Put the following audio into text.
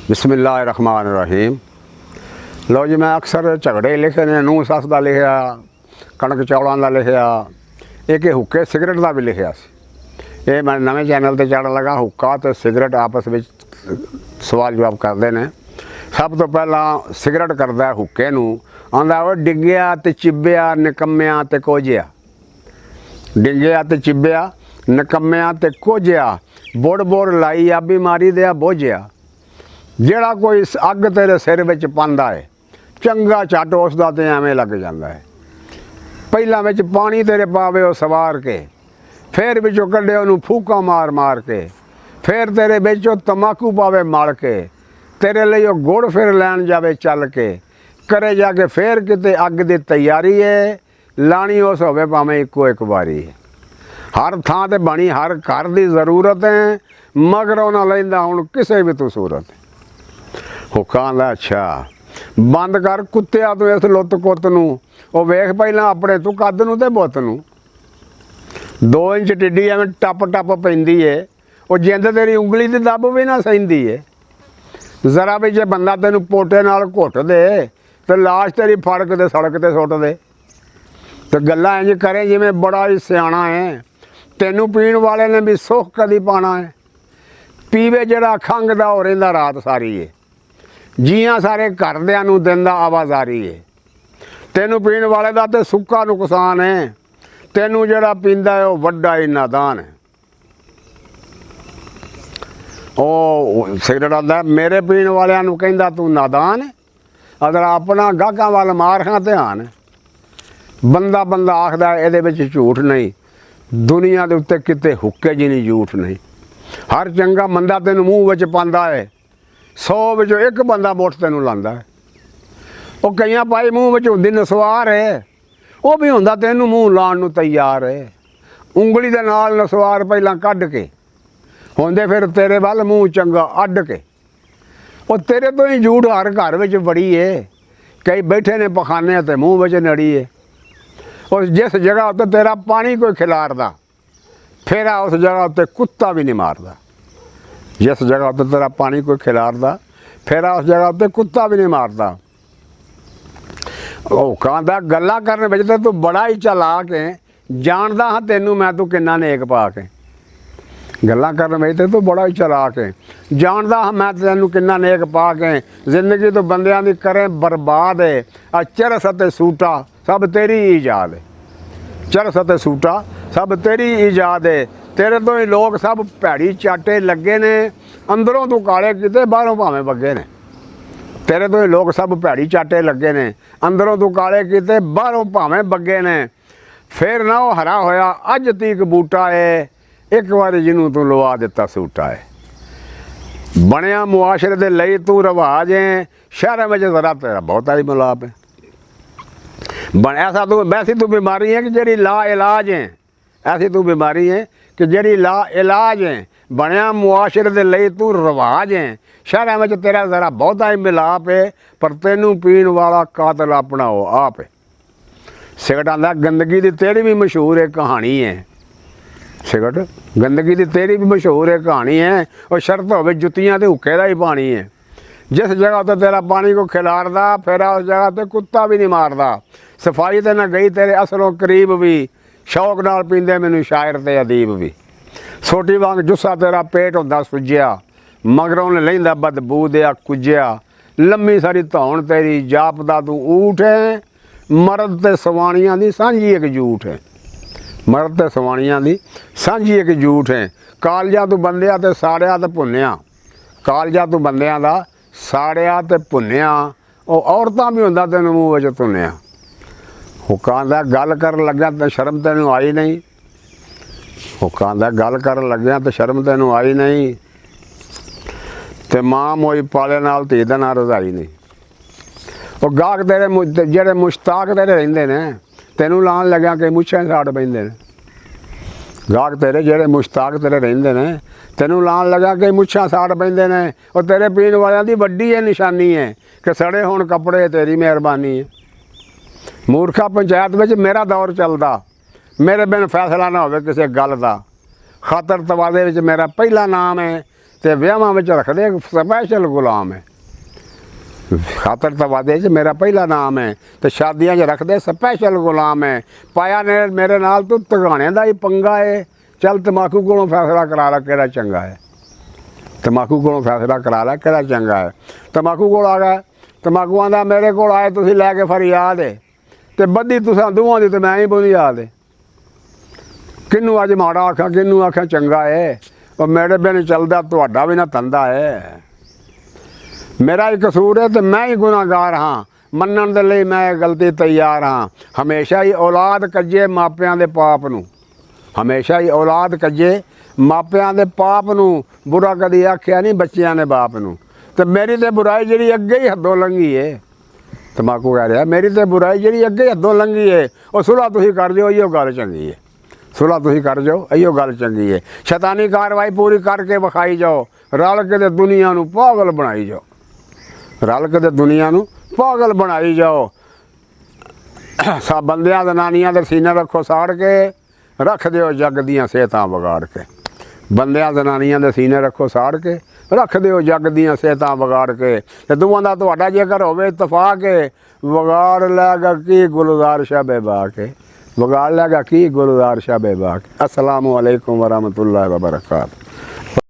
बिस्मिल्लाहिर्रहमानिर्रहीम। लो जी, मैं अक्सर झगड़े लिखे ने, नूह सस का लिखिया, कणक चौलों का लिखिया, एक हुक्के सिगरट का भी लिखिया। ये मैं नवे चैनल पर चढ़ लगा। हुक्का तो सिगरट आपस में सवाल जवाब करते हैं। सब तो पहला सिगरट करता है हुक्के नूं, आंदा वो डिग्गिया ते चिब्बिया निकम्मिया ते कोजिया। डिग्गिया ते चिब्बिया निकम्मिया ते कोजिया, बुड़ बुड़ लाई आ बीमारी दिया बोझिया। ਜਿਹੜਾ कोई अग तेरे सिर ਵਿੱਚ ਪਾਉਂਦਾ है, चंगा झट उसका तो एवें लग जाता है। ਪਹਿਲਾਂ ਵਿੱਚ पानी तेरे पावे ਉਹ सवार के, फिर ਵਿੱਚੋਂ ਕੱਢੇ ਉਹਨੂੰ फूका मार मार के, फिर तेरे ਵਿੱਚੋਂ तमाकू पावे मल के, तेरे लिए ਉਹ गुड़ फिर लैन जावे चल के, करे जाके फिर किते अग की तैयारी है, लानी उस होवे भावें इक्को एक बारी है। हर थां ते बनी हर घर की जरूरत है, मगर उन्हें लैंदा हुण किसी भी तू सूरत है। हुक्का आंदा अच्छा बंद कर कुत्तिया तू इस लुत्त कुत्त नूं, वो वेख पहलां अपने तू कद नूं ते बुत्त नूं। 2 इंच टिड्डी एवें टप टप पैंदी है, वो जिंद तेरी उंगली दी दब भी ना सहिंदी है। जरा भी जे बंदा तेनू पोटे नाल घुट दे तो लाश तेरी फड़ के सड़क ते सुट दे। तो गल्लां इंज करे जिवें बड़ा ही सियाणा है, तेनू पीण वाले ने भी सुख कदी पाना है। पीवे जिहड़ा खंघदा हो रहिंदा रात सारी है, जियां सारे घरदियां नूं दिंदा आवाजारी है। तेनू पीण वाले दा ते सुक्का नुकसान है, तेनू जिहड़ा पींदा है वो वड्डा ही नादान है। ओ सिगरट आंदा मेरे पीण वालियां नूं कहंदा तू नादान है, अगर अपना गाहकां वाल मार खां ध्यान है। बंदा बंदा आखदा इहदे विच झूठ नहीं, दुनिया दे उत्ते किते हुक्के जी नहीं झूठ नहीं। हर चंगा बंदा तेनू मूँह विच पांदा है, 100 विचों एक बंदा मुठ तेनू लांदा है। वो कई पाई मूँह विच हुंदी नसवार है, वो भी हुंदा तेनू मूँह लाण नूं तैयार है। उंगली दे नाल नसवार पहलां कढ के हुंदे फिर तेरे वल मूँह चंगा अड्ड के। वो तेरे तो ही झूठ हर घर विच बड़ी है, कई बैठे ने पखाने ते मूँह विच नड़ी है। और जिस जगह उत्ते तेरा पानी कोई खिलारदा, फिर उस जगह उत्ते कुत्ता भी नहीं मारदा। जिस जगह उत्ते तेरा पानी कोई खिलारदा, फिर उस जगह उत्ते कुत्ता भी नहीं मारदा। ਉਹ ਕਹਿੰਦਾ ਗੱਲਾਂ ਕਰਨ ਵਿੱਚ ਤਾਂ ਤੂੰ ਬੜਾ ਹੀ ਚਾਲਾਕ ਹੈ, ਜਾਣਦਾ ਹਾਂ ਤੈਨੂੰ ਮੈਂ ਤੂੰ ਕਿੰਨਾ ਨੇਕ ਪਾ ਕੇ। ਗੱਲਾਂ ਕਰਨ ਵਿੱਚ ਤਾਂ ਤੂੰ ਬੜਾ ਹੀ ਚਾਲਾਕ ਹੈ, ਜਾਣਦਾ ਹਾਂ ਮੈਂ ਤੈਨੂੰ ਕਿੰਨਾ ਨੇਕ ਪਾ ਕੇ। ਜ਼ਿੰਦਗੀ ਤੋਂ ਬੰਦਿਆਂ ਦੀ ਕਰੇ ਬਰਬਾਦ ਹੈ, ਆ ਚਰਸ ਅਤੇ ਸੂਟਾ ਸਭ ਤੇਰੀ ਈਜਾਦ ਹੈ। ਚਰਸ ਅਤੇ ਸੂਟਾ ਸਭ ਤੇਰੀ ਈਜਾਦ ਹੈ। तेरे तो ही लोग सब भैड़ी चाटे लगे ने, अंदरों तू काले किते बाहरों भावें बगे ने। तेरे तो ही लोग सब भैड़ी चाटे लगे ने, अंदरों तू काले किते बाहरों भावें बगे ने। फिर ना वो हरा होया अज तीक बूटा है, एक बार जिन्हों तू लवा दिता सूटा है। बनया मुआशरे दे लई तू रिवाज है, शहर में जरा तेरा बहुत ही मिलाप है। ऐसा तू वैसी तू बीमारी है कि जेड़ी ला इलाज है, ऐसी तू बीमारी है कि जेड़ी ला इलाज है। बनया मुआशरे दे लई तू रिवाज है, शहर में तेरा जरा बहुत ही मिलाप है, पर तेनू पीण वाला कातल अपना हो आप है। सिगरट आंदा गंदगी दी तेरी भी मशहूर है कहानी है। सिगरट गंदगी दी तेरी भी मशहूर है कहानी है, और शर्त होवे जुत्तियां ते हुक्के दा ही पानी है। जिस जगह तो तेरा पानी को खिलारदा, फिर उस जगह तो कुत्ता भी नहीं मारदा। सफाई ते ना गई तेरे असलों करीब भी, शौक नाल पींदे मैनू शायर ते अदीब भी। सोटी वांग जुस्सा तेरा पेट हुंदा सुज्जिया, मगरों ने लैंदा बदबू दिया कुज्जिया। लम्मी सारी धौण तेरी जापदा तू ऊठ है, मर्द ते सवाणियां दी सांझी एक जूठ है। मर्द ते सवाणियां दी सांझी एक जूठ है। कालजा तू बंदिया ते साड़िया ते भुन्निया, कालजा तू बंदिया दा साड़िया ते भुन्निया। ਉਹ औरतां भी हुंदा तेनू मूँह विच तुन्निया। हुक्का आंदा गल कर लग्या तो शर्म तेनू आई नहीं, हुक्का आंदा गल कर लग्या तो शर्म तेनू आई नहीं। ते मां मोई पाले नाल धी दा ना रजाई नहीं। वो गाहक तेरे जेड़े मुश्ताक तेरे रहिंदे ने, तेनू लाण लग्या कि मुच्छां साड़ पैंदे ने। गाहक तेरे जेड़े मुश्ताक तेरे रहिंदे ने, तेनू लाण लग्या कि मुच्छां साड़ पैंदे ने। और तेरे पीण वालियां दी वड्डी ये निशानी है कि सड़े होण कपड़े तेरी मेहरबानी है। मूर्खा पंचायत में मेरा दौर चलता, मेरे बिन फैसला ना हो किसी गल का। खातर तवादे में मेरा पहला नाम है, ਤੇ ਵਿਆਹਾਂ ਵਿੱਚ ਰੱਖਦੇ ਸਪੈਸ਼ਲ ਗੁਲਾਮ ਹੈ। ਖਾਤਰ ਤਵਾਦੇ 'ਚ ਮੇਰਾ ਪਹਿਲਾ ਨਾਮ ਹੈ ਤੇ ਸ਼ਾਦੀਆਂ 'ਚ ਰੱਖਦੇ ਸਪੈਸ਼ਲ ਗੁਲਾਮ ਹੈ। ਪਾਇਆ ਨੇ ਮੇਰੇ ਨਾਲ ਤੂੰ ਤਗਾਣੇ ਦਾ ਹੀ ਪੰਗਾ ਹੈ, ਚੱਲ ਤਮਾਕੂ ਕੋਲੋਂ ਫੈਸਲਾ ਕਰਾ ਲੈ ਕਿਹੜਾ ਚੰਗਾ ਹੈ। ਤਮਾਕੂ ਕੋਲੋਂ ਫੈਸਲਾ ਕਰਾ ਲੈ ਕਿਹੜਾ ਚੰਗਾ ਹੈ। ਤਮਾਕੂ ਕੋਲ ਆ ਗਿਆ, ਤਮਾਕੂ ਆਂਦਾ ਮੇਰੇ ਕੋਲ ਆਏ ਤੁਸੀਂ ਲੈ ਕੇ ਫਰਿਆਦ ਹੈ ਤੇ ਬੱਦੀ ਤੁਸੀਂ ਦੋਵਾਂ ਦੀ ਤੇ ਮੈਂ ਹੀ ਬੋਲੀ ਯਾਦ ਹੈ। ਕਿਹਨੂੰ ਅੱਜ ਮਾੜਾ ਆਖਾਂ ਕਿਹਨੂੰ ਆਖਾਂ ਚੰਗਾ ਹੈ। ਉਹ ਮੇਰੇ ਬਿਨ ਚੱਲਦਾ ਤੁਹਾਡਾ ਵੀ ਨਾ ਧੰਦਾ ਹੈ। ਮੇਰਾ ਹੀ ਕਸੂਰ ਹੈ ਤੇ ਮੈਂ ਹੀ ਗੁਨਾਹਗਾਰ ਹਾਂ, ਮੰਨਣ ਦੇ ਲਈ ਮੈਂ ਗਲਤੀ ਤਿਆਰ ਹਾਂ। ਹਮੇਸ਼ਾ ਹੀ ਔਲਾਦ ਕੱਜੇ ਮਾਪਿਆਂ ਦੇ ਪਾਪ ਨੂੰ, ਹਮੇਸ਼ਾ ਹੀ ਔਲਾਦ ਕੱਜੇ ਮਾਪਿਆਂ ਦੇ ਪਾਪ ਨੂੰ। ਬੁਰਾ ਕਦੀ ਆਖਿਆ ਨਹੀਂ ਬੱਚਿਆਂ ਨੇ ਬਾਪ ਨੂੰ। ਤੇ ਮੇਰੀ ਤੇ ਬੁਰਾਈ ਜਿਹੜੀ ਅੱਗੇ ਹੀ ਹੱਦੋਂ ਲੰਘੀ ਏ, ਤਮਾਕੂ ਕਹਿ ਰਿਹਾ ਮੇਰੀ ਤੇ ਬੁਰਾਈ ਜਿਹੜੀ ਅੱਗੇ ਹੱਦੋਂ ਲੰਘੀ ਏ, ਉਹ ਸੁਲ੍ਹਾ ਤੁਸੀਂ ਕਰ ਦਿਓ, ਇਹੋ ਗੱਲ ਚੰਗੀ ਹੈ। ਸੁਲ੍ਹਾ ਤੁਸੀਂ ਕਰ ਜਾਓ, ਇਹੋ ਗੱਲ ਚੰਗੀ ਹੈ। ਸ਼ੈਤਾਨੀ ਕਾਰਵਾਈ ਪੂਰੀ ਕਰਕੇ ਵਿਖਾਈ ਜਾਓ, ਰਲ ਕੇ ਤੇ ਦੁਨੀਆ ਨੂੰ ਪਾਗਲ ਬਣਾਈ ਜਾਓ, ਰਲ ਕੇ ਤੇ ਦੁਨੀਆ ਨੂੰ ਪਾਗਲ ਬਣਾਈ ਜਾਓ। ਸਭ ਬੰਦਿਆਂ ਜ਼ਨਾਨੀਆਂ ਦੇ ਸੀਨੇ ਰੱਖੋ ਸਾੜ ਕੇ, ਰੱਖ ਦਿਓ ਜੱਗ ਦੀਆਂ ਸਿਹਤਾਂ ਵਿਗਾੜ ਕੇ। ਬੰਦਿਆਂ ਜ਼ਨਾਨੀਆਂ ਦੇ ਸੀਨੇ ਰੱਖੋ ਸਾੜ ਕੇ, ਰੱਖ ਦਿਓ ਜੱਗ ਦੀਆਂ ਸਿਹਤਾਂ ਵਿਗਾੜ ਕੇ। ਤੇ ਦੋਵਾਂ ਦਾ ਤੁਹਾਡਾ ਜੇਕਰ ਹੋਵੇ ਇਤਫਾਕ ਕੇ, ਵਿਗਾੜ ਲੈਗਾ ਕੀ ਗੁਲਜ਼ਾਰ ਸ਼ਾਹ ਬੇਬਾ ਕੇ, ਵਿਗਾੜ ਲੈਗਾ ਕੀ ਗੁਲਜ਼ਾਰ ਸ਼ਾਹ ਬੇਬਾ ਕੇ। ਅਸਲਾਮੁ ਅਲੈਕੁਮ ਵਰਹਿਮਤੁல்லாਹਿ ਵਬਰਕਾਤੁਹੂ।